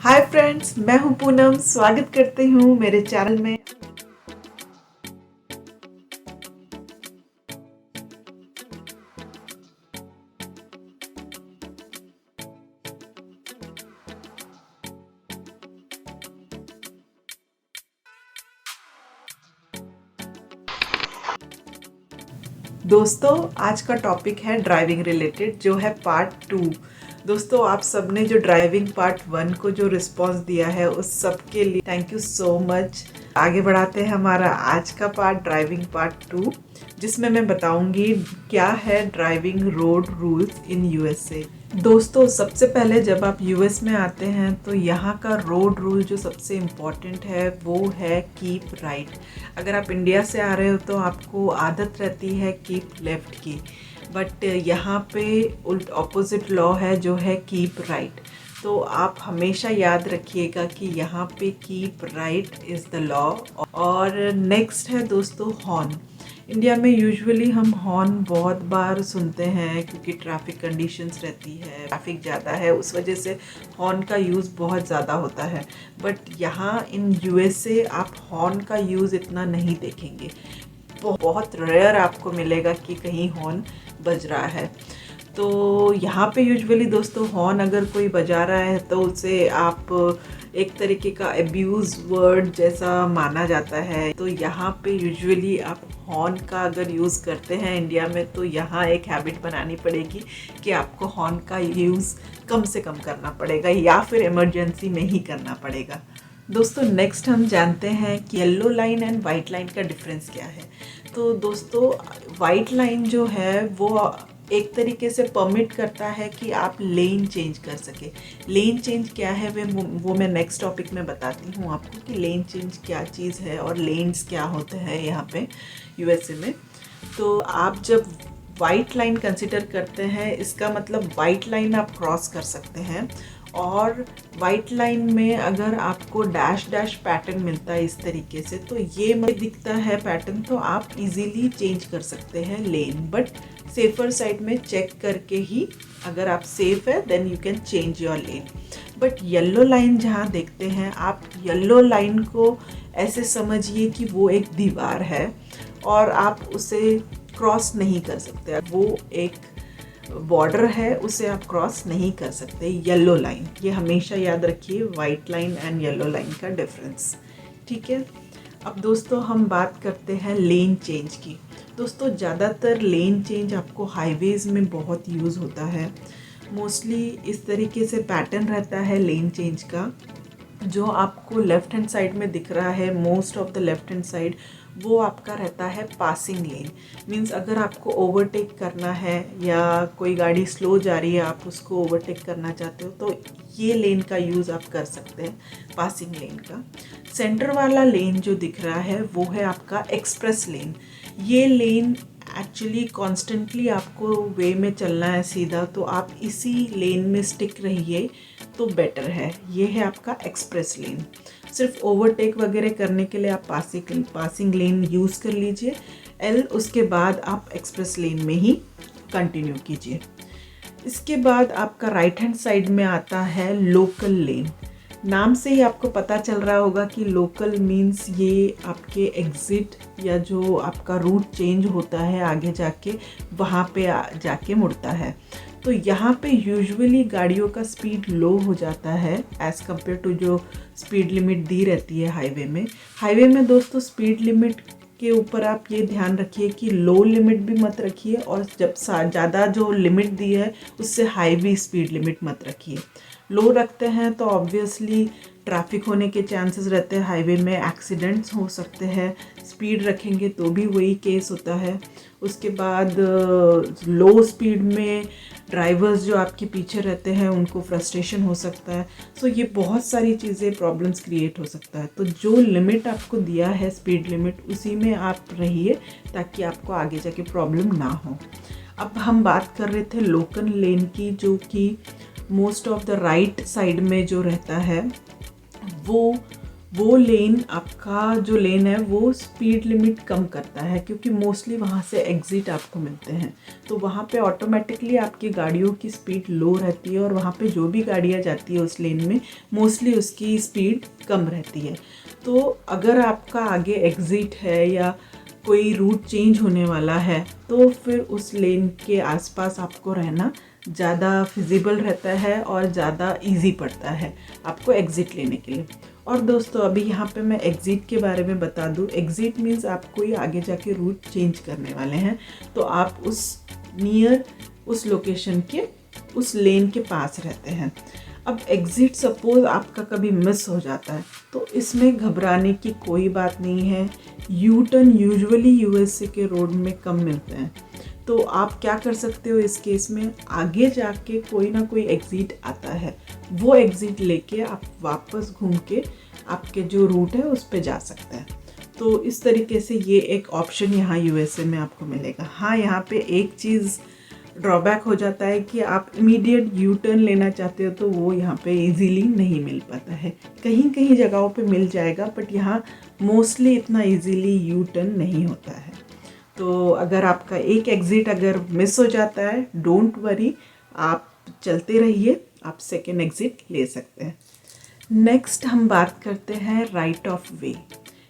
Hi friends, मैं हूं पूनम। स्वागत करती हूं मेरे चैनल में। दोस्तों, आज का टॉपिक है ड्राइविंग रिलेटेड, जो है पार्ट 2। दोस्तों, आप सबने जो ड्राइविंग पार्ट 1 को जो रिस्पॉन्स दिया है उस सब के लिए थैंक यू सो मच। आगे बढ़ाते हैं हमारा आज का पार्ट, ड्राइविंग पार्ट 2, जिसमें मैं बताऊंगी क्या है driving road rules in USA. दोस्तों, सबसे पहले जब आप यूएस में आते हैं तो यहाँ का रोड रूल जो सबसे इम्पॉर्टेंट है वो है कीप राइट। अगर आप इंडिया से आ रहे हो तो आपको आदत रहती है कीप लेफ्ट की, बट यहाँ पे उल्ट ऑपोजिट लॉ है जो है कीप राइट। तो आप हमेशा याद रखिएगा कि यहाँ पे keep right is the law. और नेक्स्ट है दोस्तों हॉर्न। इंडिया में यूजुअली हम हॉर्न बहुत बार सुनते हैं क्योंकि ट्रैफिक कंडीशंस रहती है, ट्रैफिक ज़्यादा है, उस वजह से हॉर्न का यूज़ बहुत ज़्यादा होता है। बट यहाँ इन यूएसए आप हॉर्न का यूज़ इतना नहीं देखेंगे। बहुत रेयर आपको मिलेगा कि कहीं हॉर्न बज रहा है। तो यहाँ पे यूजुअली दोस्तों हॉर्न अगर कोई बजा रहा है तो उसे आप एक तरीके का अब्यूज़ वर्ड जैसा माना जाता है। तो यहाँ पे यूजुअली आप हॉर्न का अगर यूज़ करते हैं इंडिया में तो यहाँ एक हैबिट बनानी पड़ेगी कि आपको हॉर्न का यूज़ कम से कम करना पड़ेगा या फिर इमरजेंसी में ही करना पड़ेगा। दोस्तों, नेक्स्ट हम जानते हैं कि yellow line and white line का डिफरेंस क्या है। तो दोस्तों, वाइट लाइन जो है वो एक तरीके से परमिट करता है कि आप लेन चेंज कर सके। लेन चेंज क्या है वो मैं नेक्स्ट टॉपिक में बताती हूँ आपको कि लेन चेंज क्या चीज़ है और लेन्स क्या होते हैं यहाँ पे यूएसए में। तो आप जब वाइट लाइन कंसिडर करते हैं, इसका मतलब वाइट लाइन आप क्रॉस कर सकते हैं। और वाइट लाइन में अगर आपको डैश डैश पैटर्न मिलता है इस तरीके से, तो ये दिखता है पैटर्न, तो आप इजीली चेंज कर सकते हैं लेन। बट सेफर साइड में चेक करके ही, अगर आप सेफ है then you can change your lane. But yellow line जहाँ देखते हैं आप, येलो लाइन को ऐसे समझिए कि वो एक दीवार है और आप उसे क्रॉस नहीं कर सकते। वो एक बॉर्डर है, उसे आप क्रॉस नहीं कर सकते। येलो लाइन, ये हमेशा याद रखिए, white line and yellow line का डिफरेंस। ठीक है, अब दोस्तों हम बात करते हैं लेन चेंज की। दोस्तों, ज़्यादातर लेन चेंज आपको हाईवेज़ में बहुत यूज़ होता है। मोस्टली इस तरीके से पैटर्न रहता है लेन चेंज का। जो आपको लेफ़्ट हैंड साइड में दिख रहा है, most of the left hand side, वो आपका रहता है पासिंग लेन। मींस अगर आपको ओवरटेक करना है या कोई गाड़ी स्लो जा रही है, आप उसको ओवरटेक करना चाहते हो, तो ये लेन का यूज़ आप कर सकते हैं, पासिंग लेन का। सेंटर वाला लेन जो दिख रहा है वो है आपका एक्सप्रेस लेन। ये लेन एक्चुअली कॉन्स्टेंटली आपको वे में चलना है सीधा, तो आप इसी लेन में स्टिक रहिए तो बेटर है। ये है आपका एक्सप्रेस लेन। सिर्फ ओवरटेक वगैरह करने के लिए आप पासिंग लेन यूज़ कर लीजिए, उसके बाद आप एक्सप्रेस लेन में ही कंटिन्यू कीजिए। इसके बाद आपका राइट हैंड साइड में आता है लोकल लेन। नाम से ही आपको पता चल रहा होगा कि लोकल मीन्स ये आपके एग्ज़िट या जो आपका रूट चेंज होता है आगे जाके, वहाँ पे जाके मुड़ता है। तो यहाँ पे यूजुअली गाड़ियों का स्पीड लो हो जाता है एज़ कम्पेयर टू जो स्पीड लिमिट दी रहती है हाईवे में। हाईवे में दोस्तों स्पीड लिमिट के ऊपर आप ये ध्यान रखिए कि लो लिमिट भी मत रखिए, और जब ज़्यादा जो लिमिट दी है उससे हाई भी स्पीड लिमिट मत रखिए। लो रखते हैं तो ऑब्वियसली ट्रैफिक होने के चांसेस रहते हैं, हाईवे में एक्सीडेंट्स हो सकते हैं। स्पीड रखेंगे तो भी वही केस होता है। उसके बाद लो स्पीड में ड्राइवर्स जो आपके पीछे रहते हैं उनको फ्रस्ट्रेशन हो सकता है। सो ये बहुत सारी चीज़ें, प्रॉब्लम्स क्रिएट हो सकता है। तो जो लिमिट आपको दिया है स्पीड लिमिट, उसी में आप रहिए ताकि आपको आगे जाके प्रॉब्लम ना हो। अब हम बात कर रहे थे लोकल लेन की, जो कि most of the right side में जो रहता है वो वो लेन, आपका जो लेन है वो स्पीड लिमिट कम करता है, क्योंकि मोस्टली वहाँ से एग्ज़िट आपको मिलते हैं। तो वहाँ पे ऑटोमेटिकली आपकी गाड़ियों की स्पीड लो रहती है और वहाँ पे जो भी गाड़ियाँ जाती है उस लेन में मोस्टली उसकी स्पीड कम रहती है। तो अगर आपका आगे एग्ज़िट है या कोई रूट चेंज होने वाला है तो फिर उस लेन के आसपास आपको रहना ज़्यादा फिजिबल रहता है और ज़्यादा इजी पड़ता है आपको एग्ज़िट लेने के लिए। और दोस्तों अभी यहाँ पे मैं एग्ज़िट के बारे में बता दूँ। एग्ज़िट मीन्स आप कोई आगे जाके रूट चेंज करने वाले हैं तो आप उस नियर उस लोकेशन के उस लेन के पास रहते हैं। अब एग्ज़िट सपोज़ आपका कभी मिस हो जाता है तो इसमें घबराने की कोई बात नहीं है। यू टर्न यूजुअली यूएसए के रोड में कम मिलते हैं, तो आप क्या कर सकते हो इस केस में, आगे जाके कोई ना कोई एग्ज़िट आता है, वो एग्ज़िट लेके आप वापस घूम के आपके जो रूट है उस पे जा सकते हैं। तो इस तरीके से ये एक ऑप्शन यहाँ यूएसए में आपको मिलेगा। हाँ, यहाँ पे एक चीज़ ड्रॉबैक हो जाता है कि आप इमीडिएट यू टर्न लेना चाहते हो तो वो यहाँ पे इजीली नहीं मिल पाता है। कहीं कहीं जगहों पे मिल जाएगा बट यहाँ मोस्टली इतना इजीली यू टर्न नहीं होता है। तो अगर आपका एक एग्ज़िट अगर मिस हो जाता है, डोंट वरी, आप चलते रहिए, आप सेकेंड एग्ज़िट ले सकते हैं। नेक्स्ट हम बात करते हैं राइट ऑफ वे।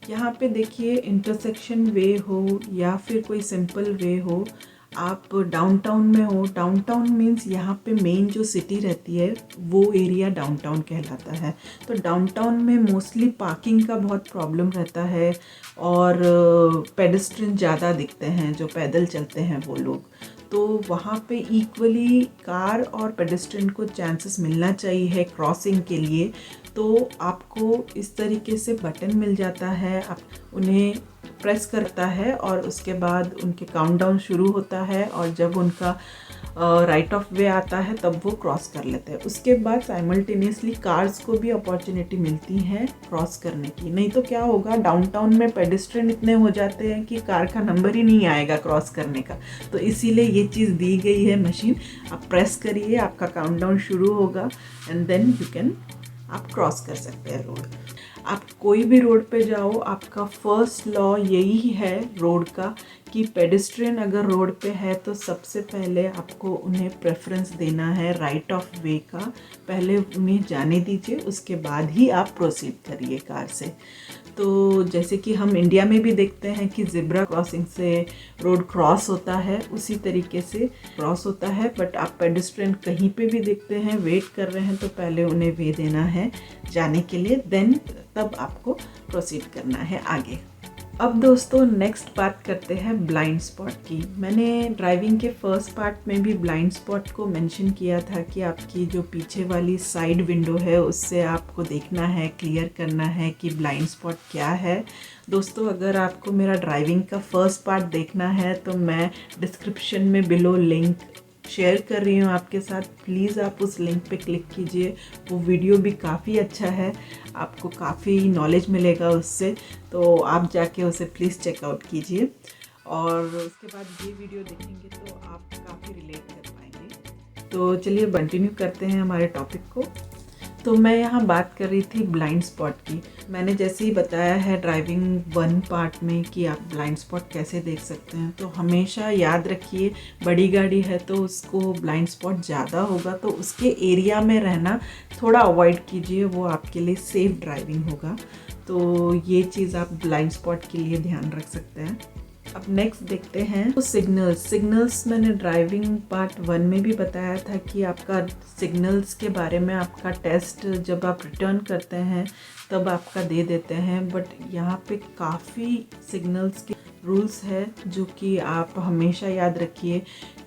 यहाँ पे देखिए, इंटरसेक्शन वे हो या फिर कोई सिंपल वे हो, आप डाउनटाउन में हो, डाउनटाउन मीन्स यहाँ पे मेन जो सिटी रहती है वो एरिया डाउनटाउन कहलाता है। तो डाउनटाउन में मोस्टली पार्किंग का बहुत प्रॉब्लम रहता है और पेडेस्ट्रियन ज़्यादा दिखते हैं, जो पैदल चलते हैं वो लोग। तो वहाँ पे इक्वली कार और पेडेस्ट्रियन को चांसेस मिलना चाहिए क्रॉसिंग के लिए। तो आपको इस तरीके से बटन मिल जाता है, आप उन्हें प्रेस करता है और उसके बाद उनके काउंटडाउन शुरू होता है और जब उनका राइट ऑफ वे आता है तब वो क्रॉस कर लेते हैं। उसके बाद साइमल्टेनियसली कार्स को भी अपॉर्चुनिटी मिलती है क्रॉस करने की। नहीं तो क्या होगा, डाउनटाउन में पेडेस्ट्रियन इतने हो जाते हैं कि कार का नंबर ही नहीं आएगा क्रॉस करने का। तो इसीलिए ये चीज़ दी गई है मशीन, आप प्रेस करिए, आपका काउंटडाउन शुरू होगा एंड देन यू कैन आप क्रॉस कर सकते हैं रोड। आप कोई भी रोड पे जाओ, आपका फर्स्ट लॉ यही है रोड का कि पेडेस्ट्रियन अगर रोड पे है तो सबसे पहले आपको उन्हें प्रेफरेंस देना है राइट ऑफ वे का। पहले उन्हें जाने दीजिए, उसके बाद ही आप प्रोसीड करिए कार से। तो जैसे कि हम इंडिया में भी देखते हैं कि ज़ेब्रा क्रॉसिंग से रोड क्रॉस होता है, उसी तरीके से क्रॉस होता है। बट आप पेडेस्ट्रियन कहीं पे भी देखते हैं वेट कर रहे हैं तो पहले उन्हें वे देना है जाने के लिए, देन तब आपको प्रोसीड करना है आगे। अब दोस्तों नेक्स्ट बात करते हैं ब्लाइंड स्पॉट की। मैंने ड्राइविंग के फर्स्ट पार्ट में भी ब्लाइंड स्पॉट को मेंशन किया था कि आपकी जो पीछे वाली साइड विंडो है उससे आपको देखना है, क्लियर करना है कि ब्लाइंड स्पॉट क्या है। दोस्तों अगर आपको मेरा ड्राइविंग का फर्स्ट पार्ट देखना है तो मैं डिस्क्रिप्शन में बिलो लिंक शेयर कर रही हूँ आपके साथ, प्लीज़ आप उस लिंक पे क्लिक कीजिए। वो वीडियो भी काफ़ी अच्छा है, आपको काफ़ी नॉलेज मिलेगा उससे, तो आप जाके उसे प्लीज़ चेकआउट कीजिए। और उसके बाद ये वीडियो देखेंगे तो आप काफ़ी रिलेट कर पाएंगे। तो चलिए कंटिन्यू करते हैं हमारे टॉपिक को। तो मैं यहाँ बात कर रही थी ब्लाइंड स्पॉट की। मैंने जैसे ही बताया है ड्राइविंग 1 पार्ट में कि आप ब्लाइंड स्पॉट कैसे देख सकते हैं, तो हमेशा याद रखिए बड़ी गाड़ी है तो उसको ब्लाइंड स्पॉट ज़्यादा होगा, तो उसके एरिया में रहना थोड़ा अवॉइड कीजिए, वो आपके लिए सेफ़ ड्राइविंग होगा। तो ये चीज़ आप ब्लाइंड स्पॉट के लिए ध्यान रख सकते हैं। अब नेक्स्ट देखते हैं तो सिग्नल्स मैंने ड्राइविंग पार्ट 1 में भी बताया था कि आपका सिग्नल्स के बारे में आपका टेस्ट जब आप रिटर्न करते हैं तब आपका दे देते हैं। बट यहाँ पे काफ़ी सिग्नल्स के रूल्स है जो कि आप हमेशा याद रखिए।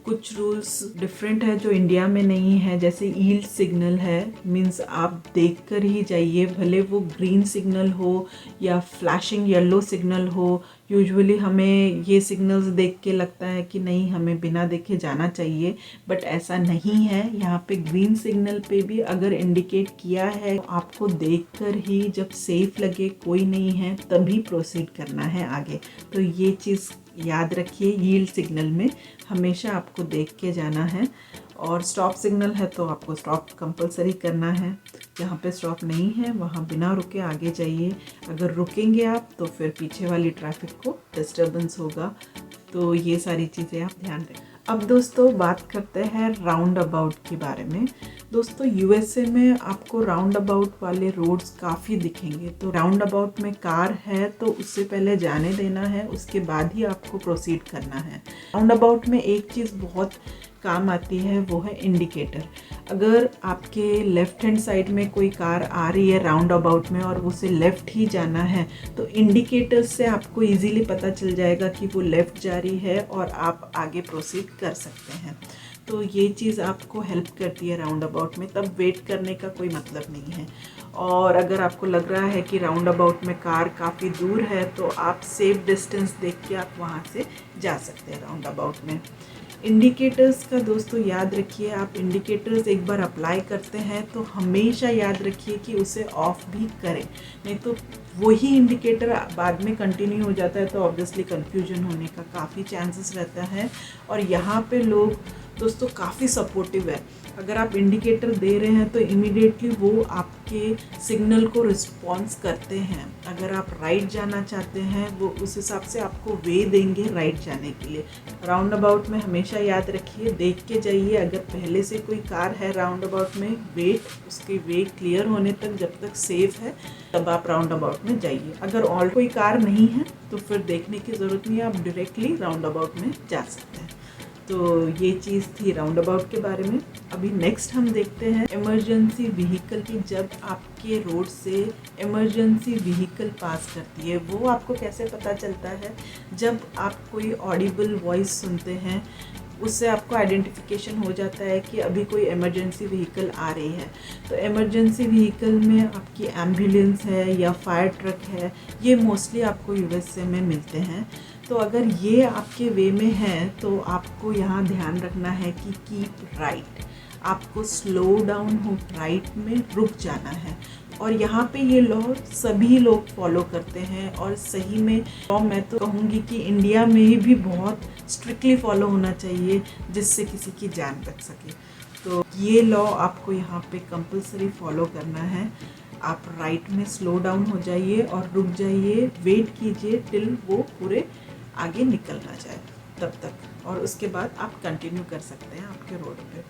कुछ रूल्स डिफरेंट है जो इंडिया में नहीं है, जैसे यील्ड सिग्नल है, मींस आप देखकर ही जाइए, भले वो ग्रीन सिग्नल हो या फ्लैशिंग येलो सिग्नल हो। यूजुअली हमें ये सिग्नल्स देख के लगता है कि नहीं हमें बिना देखे जाना चाहिए, बट ऐसा नहीं है। यहाँ पे ग्रीन सिग्नल पे भी अगर इंडिकेट किया है तो आपको देखकर ही जब सेफ लगे कोई नहीं है तभी प्रोसीड करना है आगे। तो ये चीज़ याद रखिए यील्ड सिग्नल में हमेशा आपको देख के जाना है, और स्टॉप सिग्नल है तो आपको स्टॉप कंपलसरी करना है। जहाँ पे स्टॉप नहीं है वहाँ बिना रुके आगे जाइए। अगर रुकेंगे आप तो फिर पीछे वाली ट्रैफिक को डिस्टर्बेंस होगा। तो ये सारी चीज़ें आप ध्यान रखें। अब दोस्तों बात करते हैं राउंड अबाउट के बारे में। दोस्तों यूएसए में आपको राउंड अबाउट वाले रोड्स काफ़ी दिखेंगे। तो राउंड अबाउट में कार है तो उससे पहले जाने देना है, उसके बाद ही आपको प्रोसीड करना है। राउंड अबाउट में एक चीज़ बहुत काम आती है, वो है इंडिकेटर। अगर आपके लेफ़्ट हैंड साइड में कोई कार आ रही है राउंड अबाउट में और उसे लेफ़्ट ही जाना है, तो इंडिकेटर से आपको इजीली पता चल जाएगा कि वो लेफ़्ट जा रही है और आप आगे प्रोसीड कर सकते हैं। तो ये चीज़ आपको हेल्प करती है राउंड अबाउट में, तब वेट करने का कोई मतलब नहीं है। और अगर आपको लग रहा है कि राउंड अबाउट में कार काफ़ी दूर है तो आप सेफ डिस्टेंस देख के आप वहाँ से जा सकते हैं राउंड अबाउट में। इंडिकेटर्स का दोस्तों याद रखिए, आप इंडिकेटर्स एक बार अप्लाई करते हैं तो हमेशा याद रखिए कि उसे ऑफ भी करें, नहीं तो वही इंडिकेटर बाद में कंटिन्यू हो जाता है तो ऑब्वियसली कंफ्यूजन होने का काफ़ी चांसेस रहता है। और यहाँ पे लोग दोस्तों काफ़ी सपोर्टिव है। अगर आप इंडिकेटर दे रहे हैं तो इमीडिएटली वो आपके सिग्नल को रिस्पॉन्स करते हैं। अगर आप राइट जाना चाहते हैं वो उस हिसाब से आपको वे देंगे राइट जाने के लिए। राउंड अबाउट में हमेशा याद रखिए, देख के जाइए। अगर पहले से कोई कार है राउंड अबाउट में, वेट उसके वे क्लियर होने तक जब तक सेफ है तब आप राउंड अबाउट में जाइए। अगर और कोई कार नहीं है तो फिर देखने की ज़रूरत नहीं है, आप डायरेक्टली राउंड अबाउट में जा सकते हैं। तो ये चीज़ थी राउंड अबाउट के बारे में। अभी नेक्स्ट हम देखते हैं इमरजेंसी व्हीकल की। जब आपके रोड से इमरजेंसी व्हीकल पास करती है वो आपको कैसे पता चलता है? जब आप कोई ऑडिबल वॉइस सुनते हैं उससे आपको आइडेंटिफिकेशन हो जाता है कि अभी कोई इमरजेंसी व्हीकल आ रही है। तो इमरजेंसी व्हीकल में आपकी एम्बुलेंस है या फायर ट्रक है, ये मोस्टली आपको यूएसए में मिलते हैं। तो अगर ये आपके वे में है तो आपको यहाँ ध्यान रखना है कि कीप राइट, आपको स्लो डाउन हो राइट में रुक जाना है। और यहाँ पे ये लॉ सभी लोग फॉलो करते हैं और सही में लॉ मैं तो कहूँगी कि इंडिया में भी बहुत स्ट्रिक्टली फॉलो होना चाहिए जिससे किसी की जान बच सके। तो ये लॉ आपको यहाँ पे कंपलसरी फॉलो करना है। आप राइट में स्लो डाउन हो जाइए और रुक जाइए, वेट कीजिए टिल वो पूरे आगे निकल ना जाए तब तक, और उसके बाद आप कंटिन्यू कर सकते हैं आपके रोड पे।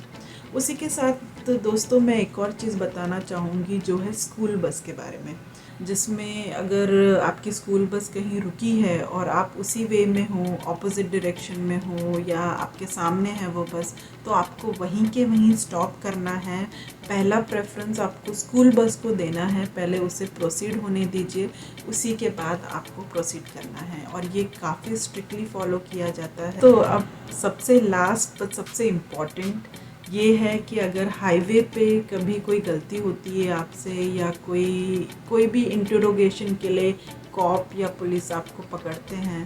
उसी के साथ दोस्तों मैं एक और चीज़ बताना चाहूँगी जो है स्कूल बस के बारे में, जिसमें अगर आपकी स्कूल बस कहीं रुकी है और आप उसी वे में हो, ऑपोजिट डायरेक्शन में हो या आपके सामने है वो बस, तो आपको वहीं के वहीं स्टॉप करना है। पहला प्रेफरेंस आपको स्कूल बस को देना है, पहले उसे प्रोसीड होने दीजिए, उसी के बाद आपको प्रोसीड करना है। और ये काफ़ी स्ट्रिक्टली फॉलो किया जाता है। तो अब सबसे लास्ट बट सबसे इम्पॉर्टेंट ये है कि अगर हाईवे पे कभी कोई गलती होती है आपसे या कोई भी इंटरोगेशन के लिए कॉप या पुलिस आपको पकड़ते हैं,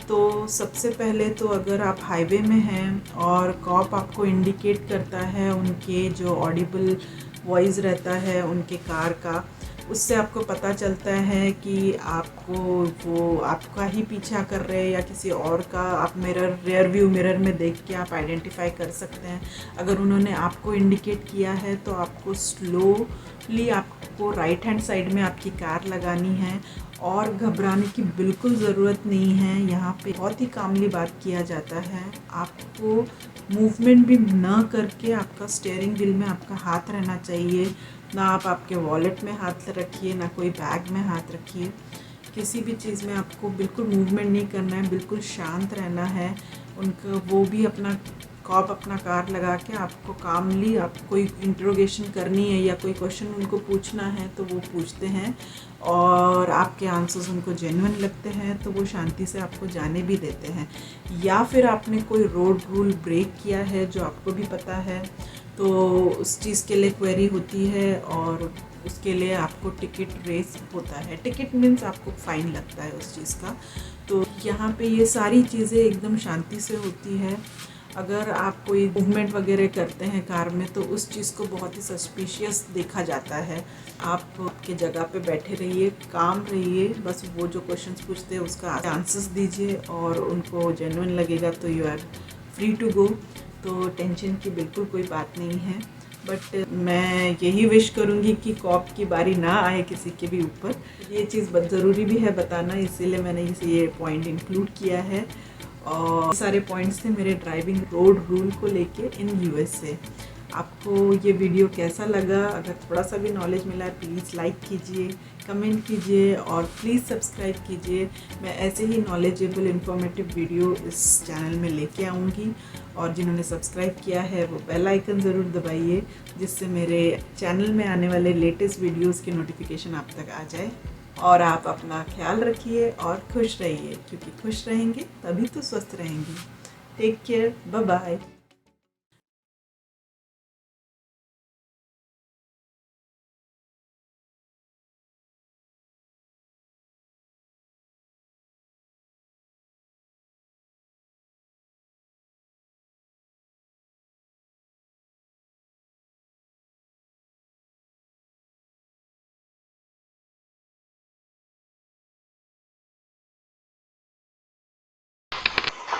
तो सबसे पहले तो अगर आप हाईवे में हैं और कॉप आपको इंडिकेट करता है, उनके जो ऑडिबल वॉइस रहता है उनके कार का, उससे आपको पता चलता है कि आपको वो आपका ही पीछा कर रहे हैं या किसी और का। आप रियर व्यू मिरर में देख के आप आइडेंटिफाई कर सकते हैं। अगर उन्होंने आपको इंडिकेट किया है तो आपको स्लोली आपको राइट हैंड साइड में आपकी कार लगानी है और घबराने की बिल्कुल ज़रूरत नहीं है। यहाँ पे बहुत ही कामली बात किया जाता है। आपको मूवमेंट भी ना करके आपका स्टीयरिंग व्हील में आपका हाथ रहना चाहिए, ना आप आपके वॉलेट में हाथ रखिए, ना कोई बैग में हाथ रखिए। किसी भी चीज़ में आपको बिल्कुल मूवमेंट नहीं करना है, बिल्कुल शांत रहना है। उनका वो भी कॉप अपना कार लगा के आपको कामली, आप कोई इंट्रोगेशन करनी है या कोई क्वेश्चन उनको पूछना है तो वो पूछते हैं और आपके आंसर्स उनको जेन्युइन लगते हैं तो वो शांति से आपको जाने भी देते हैं। या फिर आपने कोई रोड रूल ब्रेक किया है जो आपको भी पता है तो उस चीज़ के लिए क्वेरी होती है और उसके लिए आपको टिकट रेस होता है। टिकट मीन्स आपको फ़ाइन लगता है उस चीज़ का। तो यहाँ पे ये सारी चीज़ें एकदम शांति से होती है। अगर आप कोई मूवमेंट वगैरह करते हैं कार में तो उस चीज़ को बहुत ही सस्पिशियस देखा जाता है। आप आपके जगह पे बैठे रहिए, काम रहिए, बस वो जो क्वेश्चंस पूछते हैं उसका आंसर्स दीजिए और उनको जेन्युइन लगेगा तो you are free to go. तो टेंशन की बिल्कुल कोई बात नहीं है। बट मैं यही विश करूँगी कि कॉप की बारी ना आए किसी के भी ऊपर। ये चीज़ बहुत ज़रूरी भी है बताना, इसीलिए मैंने ये पॉइंट इंक्लूड किया है। और सारे पॉइंट्स थे मेरे ड्राइविंग रोड रूल को लेके इन यूएसए। आपको ये वीडियो कैसा लगा? अगर थोड़ा सा भी नॉलेज मिला है प्लीज़ लाइक कीजिए, कमेंट कीजिए और प्लीज़ सब्सक्राइब कीजिए। मैं ऐसे ही नॉलेजेबल इन्फॉर्मेटिव वीडियो इस चैनल में लेके आऊँगी। और जिन्होंने सब्सक्राइब किया है वो बेल आइकन ज़रूर दबाइए, जिससे मेरे चैनल में आने वाले लेटेस्ट वीडियोज़ की नोटिफिकेशन आप तक आ जाए। और आप अपना ख्याल रखिए और खुश रहिए, क्योंकि खुश रहेंगे तभी तो स्वस्थ रहेंगे। Take care, bye bye.